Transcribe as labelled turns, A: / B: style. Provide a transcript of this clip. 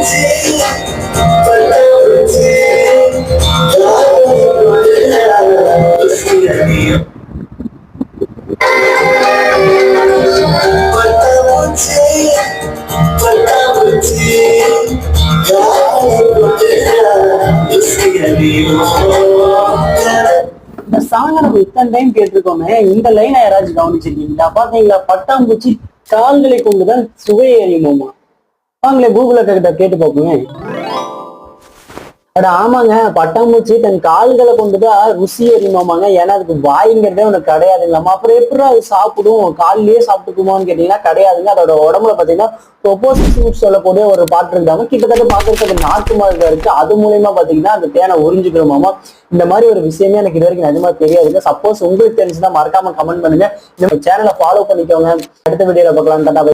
A: இந்த சாங்க நம்ம இத்தனை டைம் கேட்டிருக்கோமே, இந்த லைனை யாராச்சும் கவனிச்சிருக்கீங்களா? பாத்தீங்களா, பட்டாம்பூச்சி கால்களை கொண்டுதான் சுவை அறியுமோமா. வாங்களே கூகுள கிட்ட கேட்டு பார்ப்போமே. அட ஆமாங்க, பட்டாம்பூச்சி தன் கால்களை கொண்டுதான் ருசி அறியுமாமாங்க. ஏன்னா அதுக்கு வாய்ங்கிறதே ஒண்ணு கிடையாதுங்களாமா. அப்புறம் எப்படி அது சாப்பிடும்? காலிலேயே சாப்பிட்டுக்குமான்னு கேட்டீங்கன்னா கிடையாதுங்க. அதோட உடம்புல பாத்தீங்கன்னா ப்ரொபோசிவ் சொல்லக்கூடிய ஒரு பாட்டு இருந்தாங்க. கிட்டத்தட்ட பாக்குறதுக்கு நாட்டு மாதிரி இருக்கு. அது மூலியமா பாத்தீங்கன்னா அந்த தேனை உறிஞ்சுக்கிறோமாமா. இந்த மாதிரி ஒரு விஷயமே எனக்கு இது வரைக்கும் நிஜமா தெரியாதுங்க. சப்போஸ் உங்களுக்கு தெரிஞ்சுன்னா மறக்காம கமெண்ட் பண்ணுங்க. இந்த சேனலை ஃபாலோ பண்ணிக்கோங்க. அடுத்த வீடியோல பார்க்கலாம். டாடா.